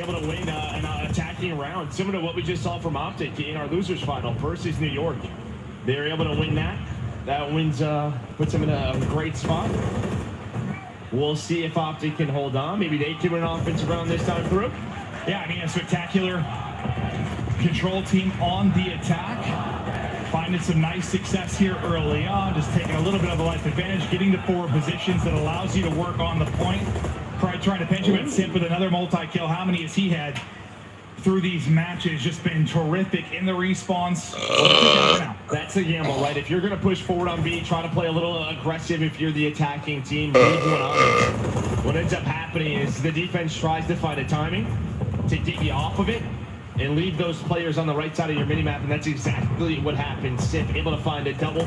able to win an attacking round, similar to what we just saw from Optic in our losers final versus New York. They were able to win that. That wins, puts them in a great spot. We'll see if Optic can hold on. Maybe they can win an offensive round this time through. Yeah, I mean, a spectacular control team on the attack. Finding some nice success here early on, just taking a little bit of a life advantage, getting to forward positions that allows you to work on the point. Pride trying to pinch him and Simp with another multi-kill. How many has he had through these matches? Just been terrific in the respawns. That's the gamble, right? If you're going to push forward on B, try to play a little aggressive if you're the attacking team. Leave one on it. What ends up happening is the defense tries to find a timing to get you off of it and leave those players on the right side of your minimap, and that's exactly what happened. Simp able to find a double,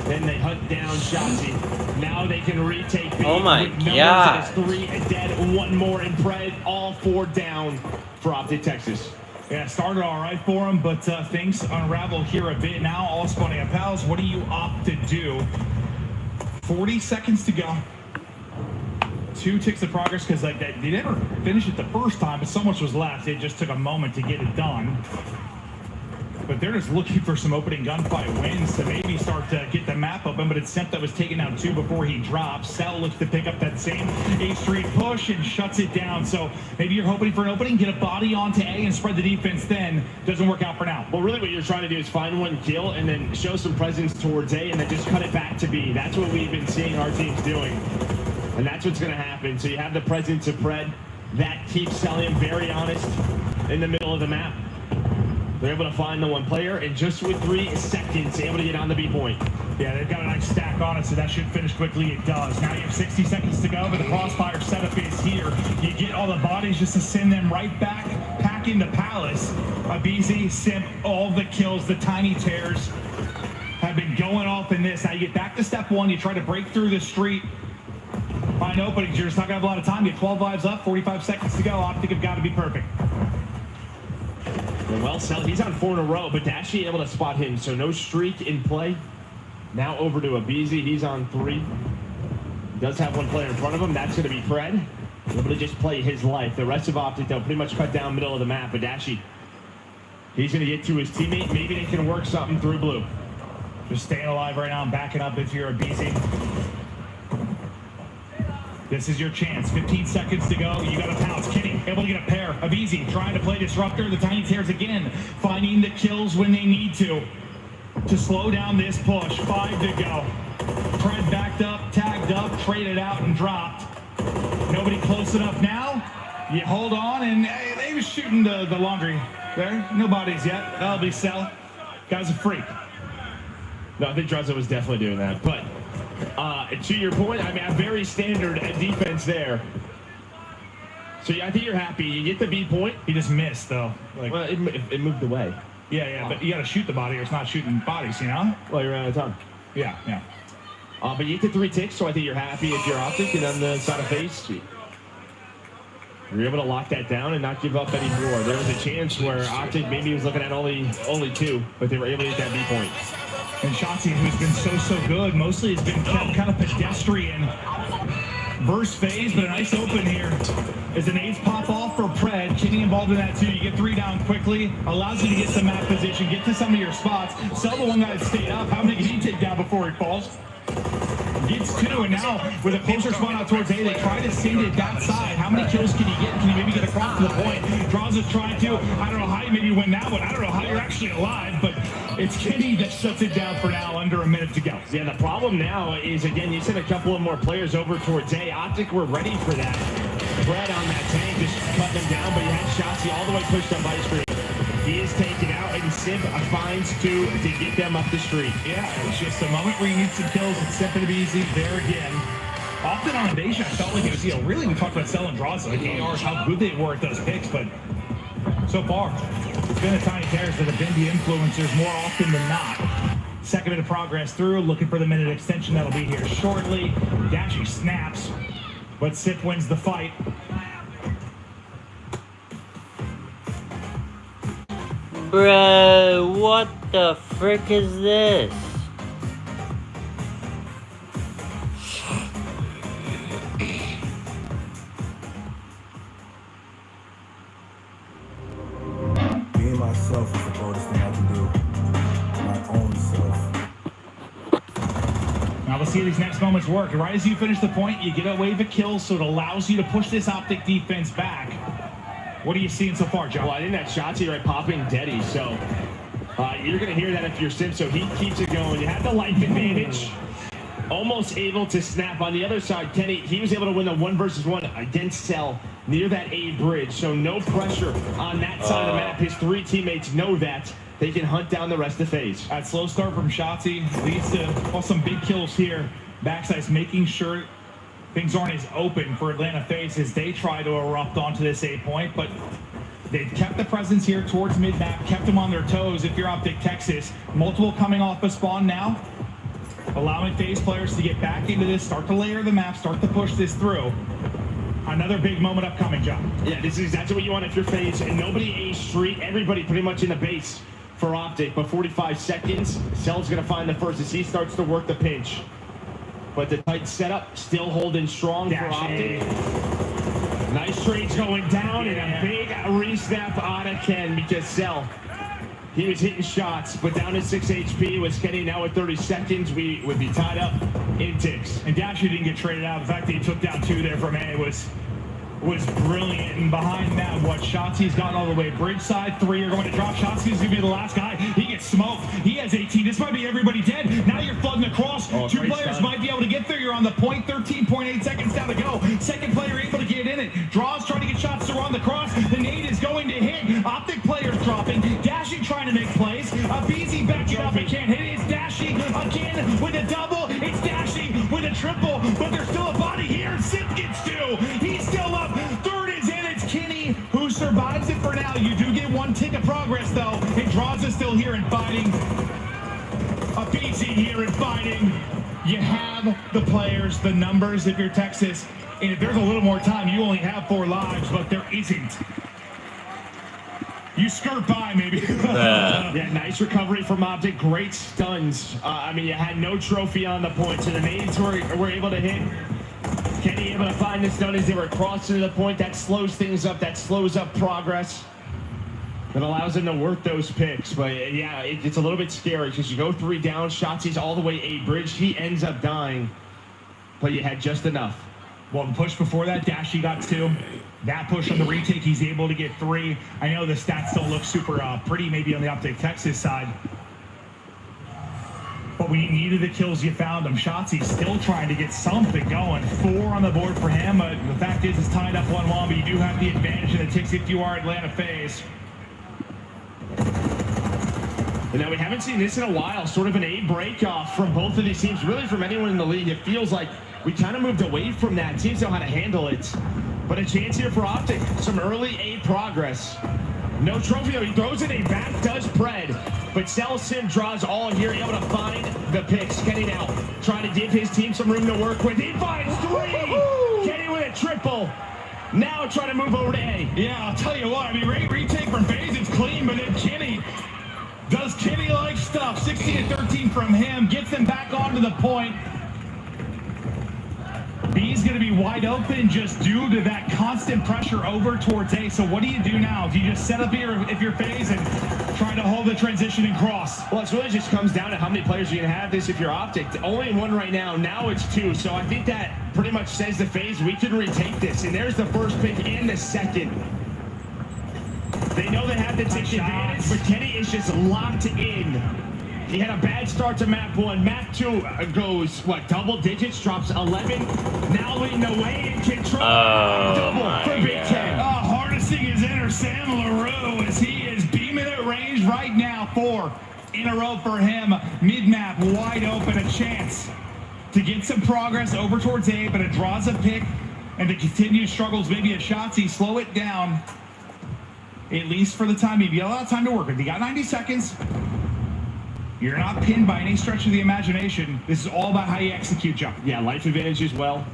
then they hunt down Shotzi. Now they can retake B. Oh my God. 3 dead, 1 more in Pred, all 4 down for Optic Texas. Yeah, started all right for him, but things unravel here a bit now. All spawning up pals. What do you opt to do? 40 seconds to go. 2 ticks of progress, because like they never finished it the first time, but so much was left. It just took a moment to get it done. But they're just looking for some opening gunfight wins to maybe start to get the map open. But it's Simp that was taken out 2 before he dropped. Cell looks to pick up that same A Street push and shuts it down. So maybe you're hoping for an opening, get a body onto A and spread the defense. Then doesn't work out for now. Well, really what you're trying to do is find 1 kill and then show some presence towards A and then just cut it back to B. That's what we've been seeing our teams doing. And that's what's going to happen. So you have the presence of Pred. That keeps Celium very honest in the middle of the map. They're able to find the 1 player, and just with 3 seconds, able to get on the B point. Yeah, they've got a nice stack on it, so that should finish quickly. It does. Now you have 60 seconds to go, but the crossfire setup is here. You get all the bodies just to send them right back, pack into Palace. Abizi, Simp, all the kills, the tiny tears have been going off in this. Now you get back to step 1, you try to break through the street, find openings. You're just not going to have a lot of time. You get 12 lives up, 45 seconds to go. Optic have got to be perfect. Well, Cell, he's on 4 in a row, but Dashi able to spot him, so no streak in play. Now over to Abizi, he's on 3. Does have 1 player in front of him, that's going to be Pred. Able to just play his life. The rest of Optic, they'll pretty much cut down middle of the map, but Dashi, he's going to get to his teammate. Maybe they can work something through blue. Just staying alive right now and backing up if you're Abizi. This is your chance. 15 seconds to go. You got to pounce. Kenny able to get a pair. Abizi trying to play disruptor. The tiny tears again, finding the kills when they need to slow down this push. 5 to go. Pred backed up, tagged up, traded out, and dropped. Nobody close enough now. You hold on, and hey, they was shooting the laundry there. No bodies yet. That'll be Cell. Guy's a freak. No, I think Drezzo was definitely doing that, but to your point, I mean, a very standard defense there. So I think you're happy. You get the B point. He just missed, though. Like, well, it moved away. Yeah, but you got to shoot the body or it's not shooting bodies, you know? Well, you're out of time. Yeah. But you get the 3 ticks, so I think you're happy if you're Optic. And on the side of face, you're able to lock that down and not give up anymore. There was a chance where Optic maybe was looking at only 2, but they were able to get that B point. And Shotzi, who's been so good, mostly has been kind of pedestrian verse phase, but a nice open here. As the nades pop off for Pred, Kenny involved in that too. You get 3 down quickly, allows you to get some map position, get to some of your spots. Sell the 1 guy that stayed up. How many can he take down before he falls? Gets 2, and now with a closer spot out towards A, they try to send it that side. How many kills can he get? Can he maybe get across to the point? Draws is trying to. I don't know how you maybe win that one. I don't know how you're actually alive, but it's Kenny that shuts it down for now, under a minute to go. Yeah, the problem now is, again, you sent a couple of more players over towards A. Optic were ready for that. Pred on that tank, just cutting them down, but you had Shotzi all the way pushed up ice cream. He is taken out, and Simp finds 2 to get them up the street. Yeah, it's just a moment where you need some kills. It's Simp to be easy there again. Often on Invasion, I felt like it was, really, we talked about Cell and Draws, like ARs, how good they were at those picks, but so far, it's been the tiny tears that have been the influencers more often than not. Second bit of progress through, looking for the minute extension that'll be here shortly. Dashi snaps, but Simp wins the fight. Bro, what the frick is this? myself is the boldest thing I can do. My own self. Now let's see how these next moments work. Right as you finish the point, you get a wave of kills, so it allows you to push this Optic defense back. What are you seeing so far, John? Well, I think that Shotzi right popping Deddy, so you're going to hear that if you're Sim, so he keeps it going. You have the life advantage. Almost able to snap. On the other side, Kenny, he was able to win the 1-versus-1 against Cell near that A bridge, so no pressure on that side of the map. His 3 teammates know that. They can hunt down the rest of the phase. That slow start from Shotzi leads to some big kills here. Backside's making sure things aren't as open for Atlanta FaZe as they try to erupt onto this A point, but they've kept the presence here towards mid-map, kept them on their toes. If you're Optic Texas, multiple coming off a spawn now, allowing FaZe players to get back into this, start to layer the map, start to push this through. Another big moment upcoming, John. Yeah, this is exactly what you want if you're FaZe. And nobody A street, everybody pretty much in the base for Optic. But 45 seconds, Cell's going to find the first as he starts to work the pinch. But the tight setup still holding strong for Optic. Nice trades going down and a big re-snap out of Ken because Cell, he was hitting shots, but down to 6 HP with Kenny now at 30 seconds. We would be tied up in ticks. And Dashy didn't get traded out. The fact that he took down 2 there from A was brilliant. And behind that, what Shotzi's gotten all the way bridge side. 3 are going to drop. Shotzi's going to be the last guy. He gets smoked. He has 18. This might be everybody dead. Now you're flooding across. 2 players might be able to get there. You're on the point. 13.8 seconds down to go. Second player able to get in it. Draws trying to get shots to run the cross. The nade is going to hit. Optic players dropping. Dashy trying to make plays. BZ backing up and can't hit it. It's Dashy again with a double. It's Dashy with a triple. But there's still a body here. Sim gets 2. He's still up. 3rd is in. It's Kenny who survives it for now. You do get 1 tick of progress though. And Draws is still here and fighting. A BZ here and fighting. You have the players, the numbers if you're Texas. And if there's a little more time, you only have 4 lives, but there isn't. You skirt by, maybe. Yeah, nice recovery from Optic. Great stuns. I mean, you had no trophy on the point, so the nades were able to hit. Kenny able to find the stun as they were crossing to the point. That slows things up. That slows up progress. It allows them to work those picks. But, yeah, it's a little bit scary because you go 3 down. Shotzi's all the way A bridge. He ends up dying. But you had just enough. Well, the push before that, Dashy got 2. That push on the retake, he's able to get 3. I know the stats don't look super pretty maybe on the Optic Texas side. But when you needed the kills, you found them. Shotzi's still trying to get something going. 4 on the board for him. But the fact is, it's tied up 1-1, but you do have the advantage in the ticks if you are Atlanta FaZe. And now we haven't seen this in a while. Sort of an A break-off from both of these teams. Really from anyone in the league. It feels like we kind of moved away from that. Teams know how to handle it. But a chance here for Optic. Some early A progress. No trophy though. He throws it A. Back does Pred. But Cell Sim draws all here. Able to find the picks. Kenny now trying to give his team some room to work with. He finds 3. Kenny with a triple. Now trying to move over to A. Yeah, I'll tell you what. I mean, retake from FaZe, it's clean. But then Kenny does Kenny-like stuff. 16-13 from him. Gets them back onto the point. B's going to be wide open just due to that constant pressure over towards A. So what do you do now? Do you just set up here if you're FaZe and try to hold the transition and cross? Well, it really just comes down to how many players you can have this if you're Optic. Only 1 right now. Now it's 2. So I think that pretty much says to FaZe, we can retake this. And there's the first pick and the second. They know they have to take advantage, but Kenny is just locked in. He had a bad start to map 1. Map 2 goes, what, double digits, drops 11. Now leading the way in control. Double for Big Ten. Harnessing his inner Sam LaRue as he is beaming at range right now. 4 in a row for him. Mid-map wide open, a chance to get some progress over towards A, but it draws a pick and the continued struggles, maybe a Shotzi, slow it down. At least for the time, you got a lot of time to work with. You got 90 seconds. You're not pinned by any stretch of the imagination. This is all about how you execute, John. Yeah, life advantage as well.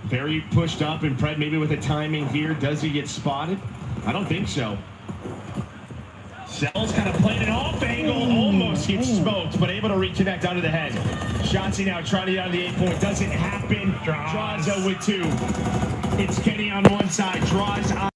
Very pushed up, and Pred maybe with the timing here. Does he get spotted? I don't think so. Cell's kind of playing it off angle. Almost gets smoked, but able to reconnect under the head. Shotzi now trying to get on the 8 point. Doesn't happen. Draws with 2. It's Kenny on one side. Draws on